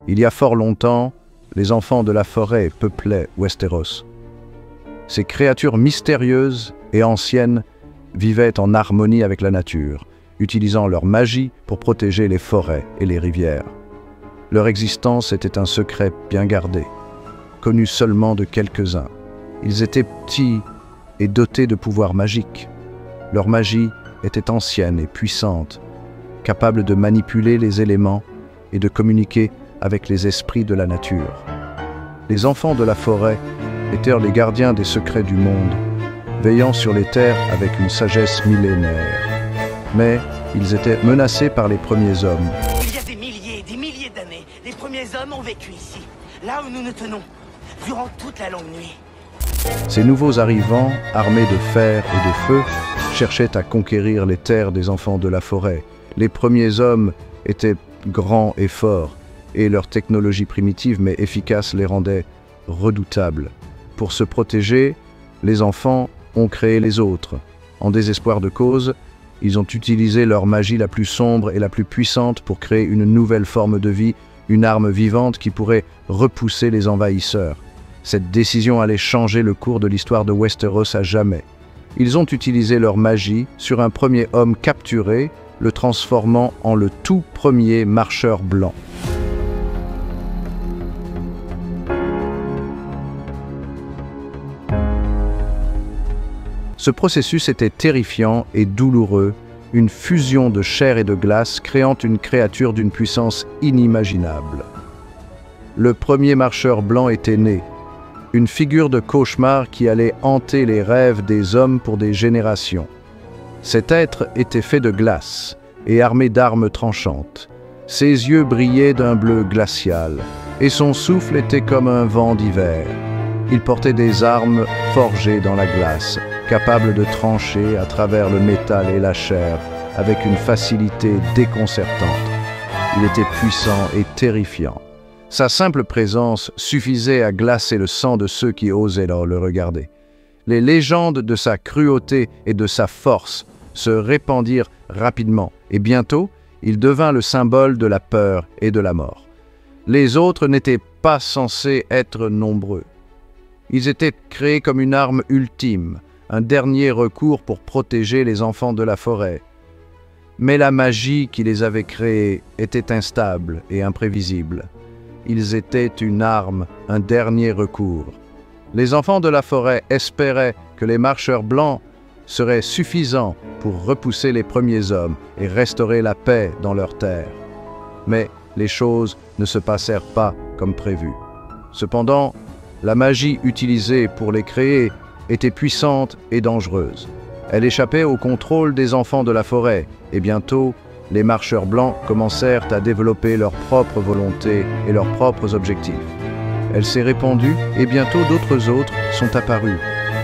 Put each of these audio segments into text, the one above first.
Il y a fort longtemps, les enfants de la forêt peuplaient Westeros. Ces créatures mystérieuses et anciennes vivaient en harmonie avec la nature, utilisant leur magie pour protéger les forêts et les rivières. Leur existence était un secret bien gardé, connu seulement de quelques-uns. Ils étaient petits et dotés de pouvoirs magiques. Leur magie était ancienne et puissante, capable de manipuler les éléments et de communiquer avec les esprits de la nature. Les enfants de la forêt étaient les gardiens des secrets du monde, veillant sur les terres avec une sagesse millénaire. Mais ils étaient menacés par les premiers hommes. Il y a des milliers d'années, les premiers hommes ont vécu ici, là où nous nous tenons, durant toute la longue nuit. Ces nouveaux arrivants, armés de fer et de feu, cherchaient à conquérir les terres des enfants de la forêt. Les premiers hommes étaient grands et forts, et leur technologie primitive mais efficace les rendait redoutables. Pour se protéger, les enfants ont créé les autres. En désespoir de cause, ils ont utilisé leur magie la plus sombre et la plus puissante pour créer une nouvelle forme de vie, une arme vivante qui pourrait repousser les envahisseurs. Cette décision allait changer le cours de l'histoire de Westeros à jamais. Ils ont utilisé leur magie sur un premier homme capturé, le transformant en le tout premier marcheur blanc. Ce processus était terrifiant et douloureux, une fusion de chair et de glace créant une créature d'une puissance inimaginable. Le premier marcheur blanc était né, une figure de cauchemar qui allait hanter les rêves des hommes pour des générations. Cet être était fait de glace et armé d'armes tranchantes. Ses yeux brillaient d'un bleu glacial et son souffle était comme un vent d'hiver. Il portait des armes forgées dans la glace, capables de trancher à travers le métal et la chair avec une facilité déconcertante. Il était puissant et terrifiant. Sa simple présence suffisait à glacer le sang de ceux qui osaient le regarder. Les légendes de sa cruauté et de sa force se répandirent rapidement, et bientôt, il devint le symbole de la peur et de la mort. Les autres n'étaient pas censés être nombreux. Ils étaient créés comme une arme ultime, un dernier recours pour protéger les enfants de la forêt. Mais la magie qui les avait créés était instable et imprévisible. Ils étaient une arme, un dernier recours. Les enfants de la forêt espéraient que les marcheurs blancs seraient suffisants pour repousser les premiers hommes et restaurer la paix dans leurs terres. Mais les choses ne se passèrent pas comme prévu. Cependant, la magie utilisée pour les créer était puissante et dangereuse. Elle échappait au contrôle des enfants de la forêt, et bientôt, les marcheurs blancs commencèrent à développer leur propre volonté et leurs propres objectifs. Elle s'est répandue et bientôt d'autres autres sont apparus.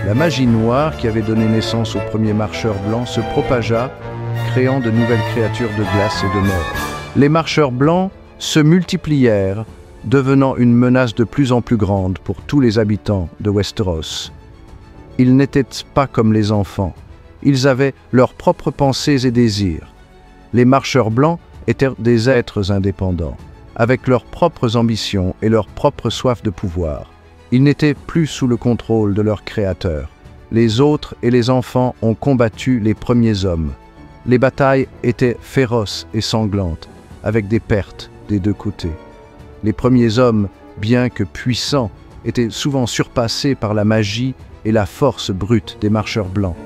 La magie noire qui avait donné naissance aux premiers marcheurs blancs se propagea, créant de nouvelles créatures de glace et de mort. Les marcheurs blancs se multiplièrent, devenant une menace de plus en plus grande pour tous les habitants de Westeros. Ils n'étaient pas comme les enfants. Ils avaient leurs propres pensées et désirs. Les marcheurs blancs étaient des êtres indépendants, avec leurs propres ambitions et leur propre soif de pouvoir. Ils n'étaient plus sous le contrôle de leur créateur. Les autres et les enfants ont combattu les premiers hommes. Les batailles étaient féroces et sanglantes, avec des pertes des deux côtés. Les premiers hommes, bien que puissants, étaient souvent surpassés par la magie et la force brute des marcheurs blancs.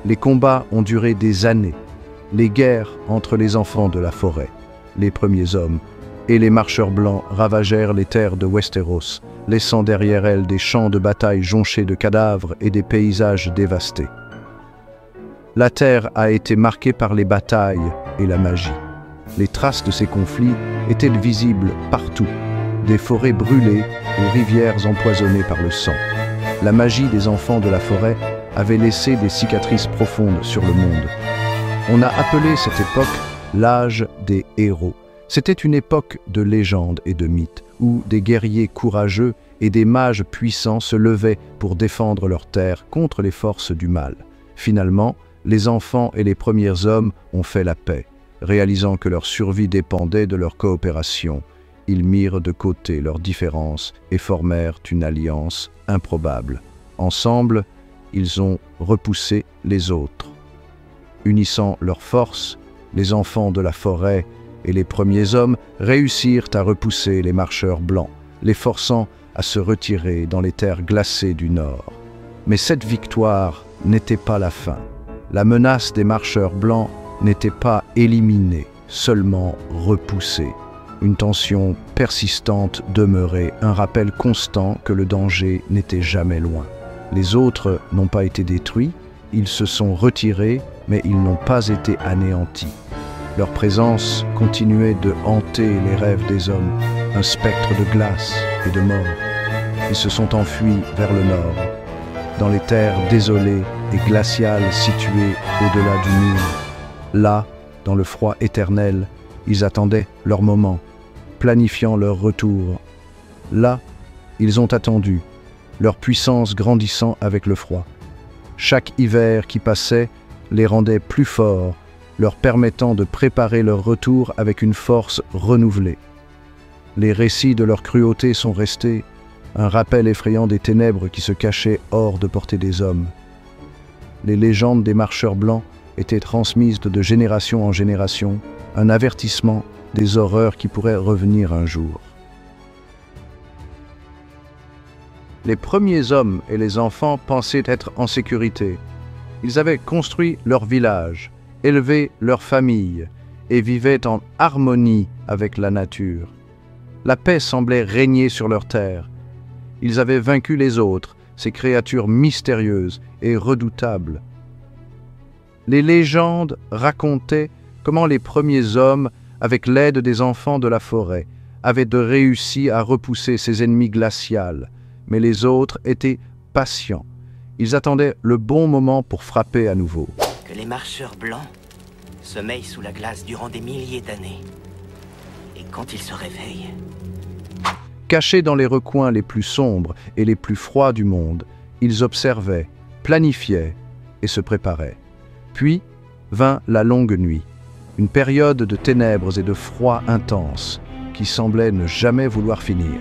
Les combats ont duré des années. Les guerres entre les enfants de la forêt, les premiers hommes, et les marcheurs blancs ravagèrent les terres de Westeros, laissant derrière elles des champs de bataille jonchés de cadavres et des paysages dévastés. La terre a été marquée par les batailles et la magie. Les traces de ces conflits étaient visibles partout, des forêts brûlées aux rivières empoisonnées par le sang. La magie des enfants de la forêt avait laissé des cicatrices profondes sur le monde. On a appelé cette époque l'âge des héros. C'était une époque de légendes et de mythes, où des guerriers courageux et des mages puissants se levaient pour défendre leur terre contre les forces du mal. Finalement, les enfants et les premiers hommes ont fait la paix, réalisant que leur survie dépendait de leur coopération. ils mirent de côté leurs différences et formèrent une alliance improbable. Ensemble, ils ont repoussé les autres. Unissant leurs forces, les enfants de la forêt et les premiers hommes réussirent à repousser les marcheurs blancs, les forçant à se retirer dans les terres glacées du nord. Mais cette victoire n'était pas la fin. La menace des marcheurs blancs n'était pas éliminée, seulement repoussée. Une tension persistante demeurait, un rappel constant que le danger n'était jamais loin. Les autres n'ont pas été détruits, ils se sont retirés, mais ils n'ont pas été anéantis. Leur présence continuait de hanter les rêves des hommes, un spectre de glace et de mort. Ils se sont enfuis vers le nord, dans les terres désolées et glaciales situées au-delà du mur. Là, dans le froid éternel, ils attendaient leur moment, planifiant leur retour. Là, ils ont attendu, leur puissance grandissant avec le froid. Chaque hiver qui passait les rendait plus forts, leur permettant de préparer leur retour avec une force renouvelée. Les récits de leur cruauté sont restés, un rappel effrayant des ténèbres qui se cachaient hors de portée des hommes. Les légendes des marcheurs blancs étaient transmises de génération en génération, un avertissement des horreurs qui pourraient revenir un jour. Les premiers hommes et les enfants pensaient être en sécurité. Ils avaient construit leur village, élevé leur famille et vivaient en harmonie avec la nature. La paix semblait régner sur leur terre. Ils avaient vaincu les autres, ces créatures mystérieuses et redoutables. Les légendes racontaient comment les premiers hommes, avec l'aide des enfants de la forêt, avaient réussi à repousser ces ennemis glacials, mais les autres étaient patients. Ils attendaient le bon moment pour frapper à nouveau. Que les marcheurs blancs sommeillent sous la glace durant des milliers d'années. Et quand ils se réveillent... Cachés dans les recoins les plus sombres et les plus froids du monde, ils observaient, planifiaient et se préparaient. Puis vint la longue nuit, une période de ténèbres et de froid intense qui semblait ne jamais vouloir finir.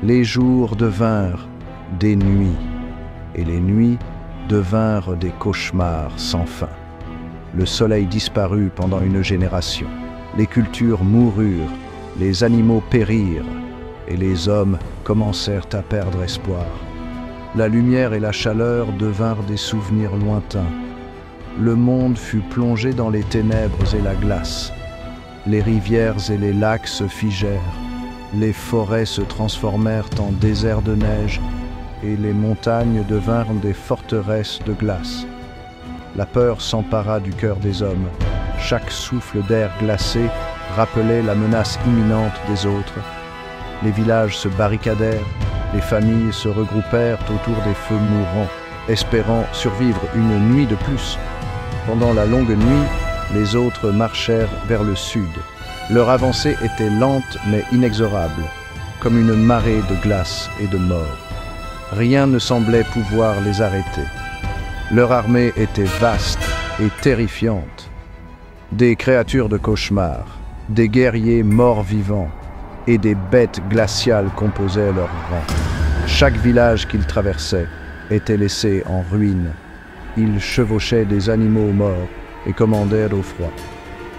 Les jours devinrent des nuits, et les nuits devinrent des cauchemars sans fin. Le soleil disparut pendant une génération, les cultures moururent, les animaux périrent, et les hommes commencèrent à perdre espoir. La lumière et la chaleur devinrent des souvenirs lointains. Le monde fut plongé dans les ténèbres et la glace. Les rivières et les lacs se figèrent. Les forêts se transformèrent en déserts de neige et les montagnes devinrent des forteresses de glace. La peur s'empara du cœur des hommes. Chaque souffle d'air glacé rappelait la menace imminente des autres. Les villages se barricadèrent, les familles se regroupèrent autour des feux mourants, espérant survivre une nuit de plus. Pendant la longue nuit, les autres marchèrent vers le sud. Leur avancée était lente mais inexorable, comme une marée de glace et de mort. Rien ne semblait pouvoir les arrêter. Leur armée était vaste et terrifiante. Des créatures de cauchemar, des guerriers morts-vivants et des bêtes glaciales composaient leurs rangs. Chaque village qu'ils traversaient était laissé en ruine. Ils chevauchaient des animaux morts et commandèrent au froid.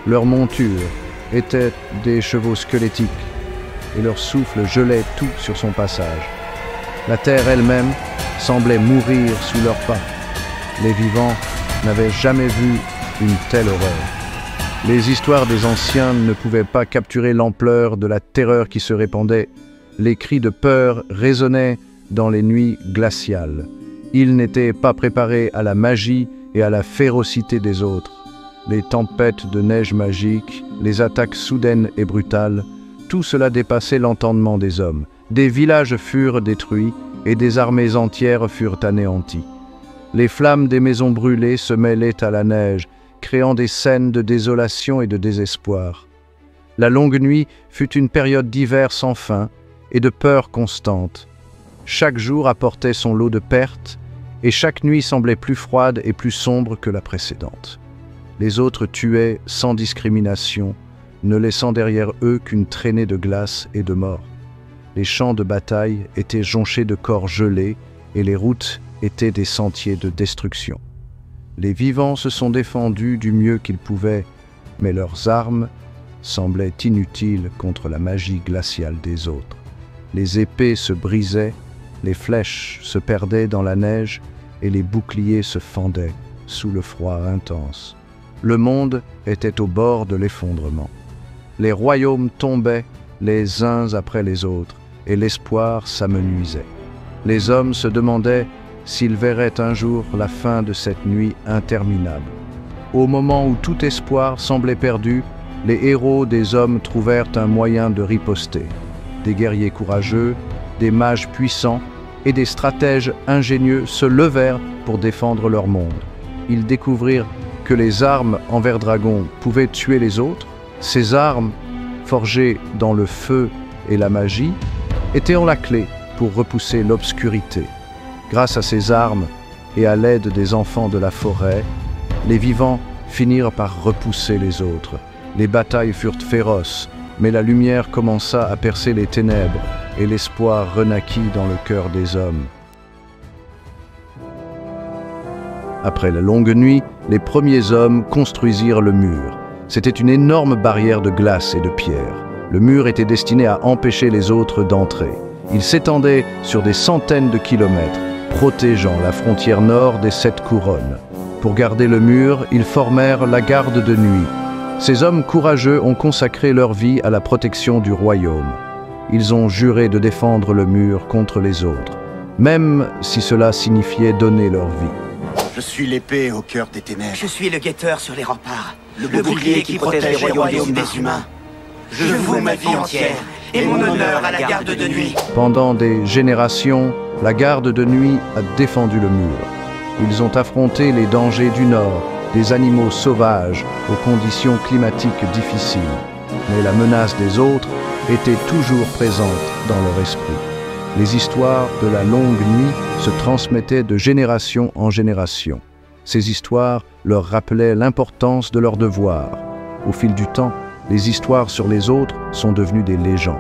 Leurs montures étaient des chevaux squelettiques et leur souffle gelait tout sur son passage. La terre elle-même semblait mourir sous leurs pas. Les vivants n'avaient jamais vu une telle horreur. Les histoires des anciens ne pouvaient pas capturer l'ampleur de la terreur qui se répandait. Les cris de peur résonnaient dans les nuits glaciales. Ils n'étaient pas préparés à la magie et à la férocité des autres. Les tempêtes de neige magique, les attaques soudaines et brutales, tout cela dépassait l'entendement des hommes. Des villages furent détruits et des armées entières furent anéanties. Les flammes des maisons brûlées se mêlaient à la neige, créant des scènes de désolation et de désespoir. La longue nuit fut une période d'hiver sans fin et de peur constante. Chaque jour apportait son lot de pertes et chaque nuit semblait plus froide et plus sombre que la précédente. Les autres tuaient sans discrimination, ne laissant derrière eux qu'une traînée de glace et de mort. Les champs de bataille étaient jonchés de corps gelés et les routes étaient des sentiers de destruction. Les vivants se sont défendus du mieux qu'ils pouvaient, mais leurs armes semblaient inutiles contre la magie glaciale des autres. Les épées se brisaient, les flèches se perdaient dans la neige et les boucliers se fendaient sous le froid intense. Le monde était au bord de l'effondrement. Les royaumes tombaient les uns après les autres et l'espoir s'amenuisait. Les hommes se demandaient s'ils verraient un jour la fin de cette nuit interminable. Au moment où tout espoir semblait perdu, les héros des hommes trouvèrent un moyen de riposter. Des guerriers courageux, des mages puissants et des stratèges ingénieux se levèrent pour défendre leur monde. Ils découvrirent que les armes envers dragons pouvaient tuer les autres. Ces armes, forgées dans le feu et la magie, étaient la clé pour repousser l'obscurité. Grâce à ces armes et à l'aide des enfants de la forêt, les vivants finirent par repousser les autres. Les batailles furent féroces, mais la lumière commença à percer les ténèbres et l'espoir renaquit dans le cœur des hommes. Après la longue nuit, les premiers hommes construisirent le mur. C'était une énorme barrière de glace et de pierre. Le mur était destiné à empêcher les autres d'entrer. Il s'étendait sur des centaines de kilomètres, protégeant la frontière nord des 7 couronnes. Pour garder le mur, ils formèrent la garde de nuit. Ces hommes courageux ont consacré leur vie à la protection du royaume. Ils ont juré de défendre le mur contre les autres, même si cela signifiait donner leur vie. Je suis l'épée au cœur des ténèbres. Je suis le guetteur sur les remparts. Le bouclier qui protège les royaumes des humains. Je voue ma vie entière et mon honneur à la garde de nuit. Pendant des générations, la garde de nuit a défendu le mur. Ils ont affronté les dangers du Nord, des animaux sauvages aux conditions climatiques difficiles. Mais la menace des autres était toujours présente dans leur esprit. Les histoires de la longue nuit se transmettaient de génération en génération. Ces histoires leur rappelaient l'importance de leur devoir. Au fil du temps, les histoires sur les autres sont devenues des légendes.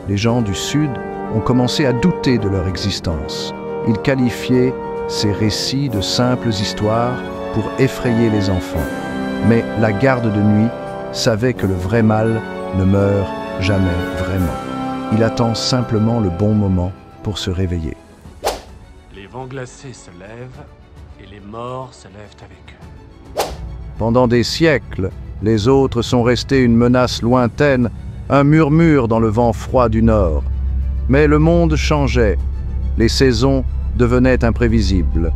Les gens du Sud ont commencé à douter de leur existence. Ils qualifiaient ces récits de simples histoires pour effrayer les enfants. Mais la garde de nuit savait que le vrai mal ne meurt jamais vraiment. Il attend simplement le bon moment pour se réveiller. Les vents glacés se lèvent et les morts se lèvent avec eux. Pendant des siècles, les autres sont restés une menace lointaine, un murmure dans le vent froid du Nord. Mais le monde changeait. Les saisons devenaient imprévisibles.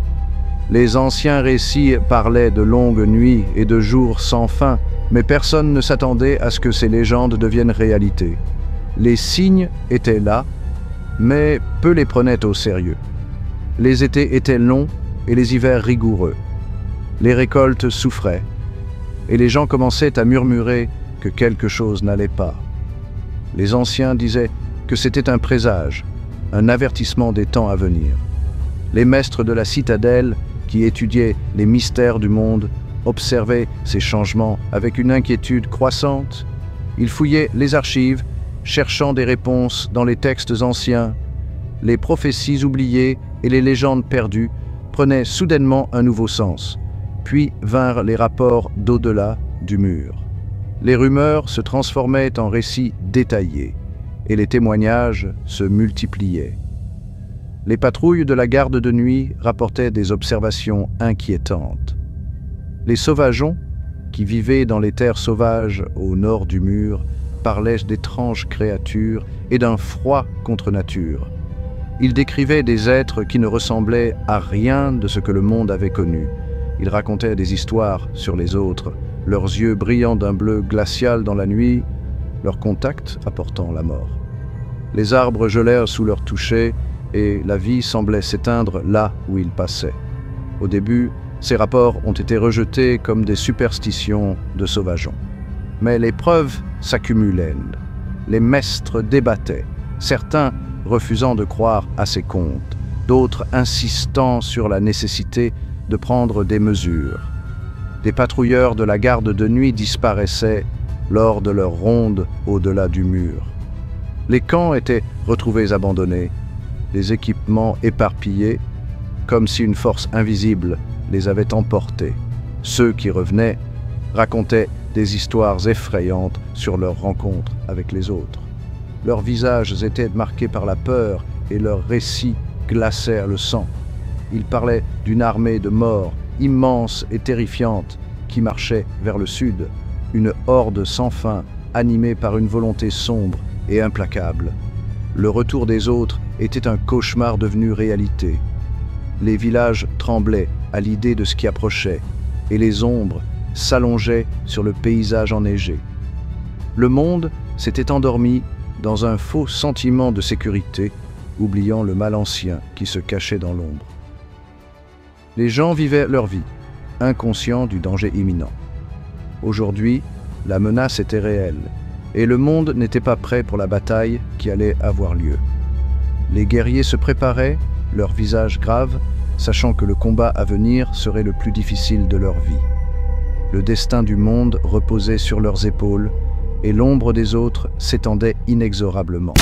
Les anciens récits parlaient de longues nuits et de jours sans fin, mais personne ne s'attendait à ce que ces légendes deviennent réalité. Les signes étaient là, mais peu les prenaient au sérieux. Les étés étaient longs et les hivers rigoureux. Les récoltes souffraient, et les gens commençaient à murmurer que quelque chose n'allait pas. Les anciens disaient que c'était un présage, un avertissement des temps à venir. Les maîtres de la citadelle, qui étudiaient les mystères du monde, observaient ces changements avec une inquiétude croissante. Ils fouillaient les archives, cherchant des réponses dans les textes anciens. Les prophéties oubliées et les légendes perdues prenaient soudainement un nouveau sens. Puis vinrent les rapports d'au-delà du mur. Les rumeurs se transformaient en récits détaillés et les témoignages se multipliaient. Les patrouilles de la garde de nuit rapportaient des observations inquiétantes. Les sauvageons, qui vivaient dans les terres sauvages au nord du mur, parlaient d'étranges créatures et d'un froid contre nature. Ils décrivaient des êtres qui ne ressemblaient à rien de ce que le monde avait connu. Ils racontaient des histoires sur les autres, leurs yeux brillant d'un bleu glacial dans la nuit, leur contact apportant la mort. Les arbres gelèrent sous leur toucher et la vie semblait s'éteindre là où ils passaient. Au début, ces rapports ont été rejetés comme des superstitions de sauvageons. Mais les preuves s'accumulaient. Les maîtres débattaient, certains refusant de croire à ces contes, d'autres insistant sur la nécessité de prendre des mesures. Des patrouilleurs de la garde de nuit disparaissaient lors de leur ronde au-delà du mur. Les camps étaient retrouvés abandonnés, les équipements éparpillés, comme si une force invisible les avait emportés. Ceux qui revenaient racontaient des histoires effrayantes sur leur rencontre avec les autres. Leurs visages étaient marqués par la peur et leurs récits glacèrent le sang. Ils parlaient d'une armée de morts immense et terrifiante qui marchait vers le sud, une horde sans fin animée par une volonté sombre et implacable. Le retour des autres était un cauchemar devenu réalité. Les villages tremblaient à l'idée de ce qui approchait, et les ombres s'allongeaient sur le paysage enneigé. Le monde s'était endormi dans un faux sentiment de sécurité, oubliant le mal ancien qui se cachait dans l'ombre. Les gens vivaient leur vie, inconscients du danger imminent. Aujourd'hui, la menace était réelle, et le monde n'était pas prêt pour la bataille qui allait avoir lieu. Les guerriers se préparaient, leurs visages graves, sachant que le combat à venir serait le plus difficile de leur vie. Le destin du monde reposait sur leurs épaules, et l'ombre des autres s'étendait inexorablement.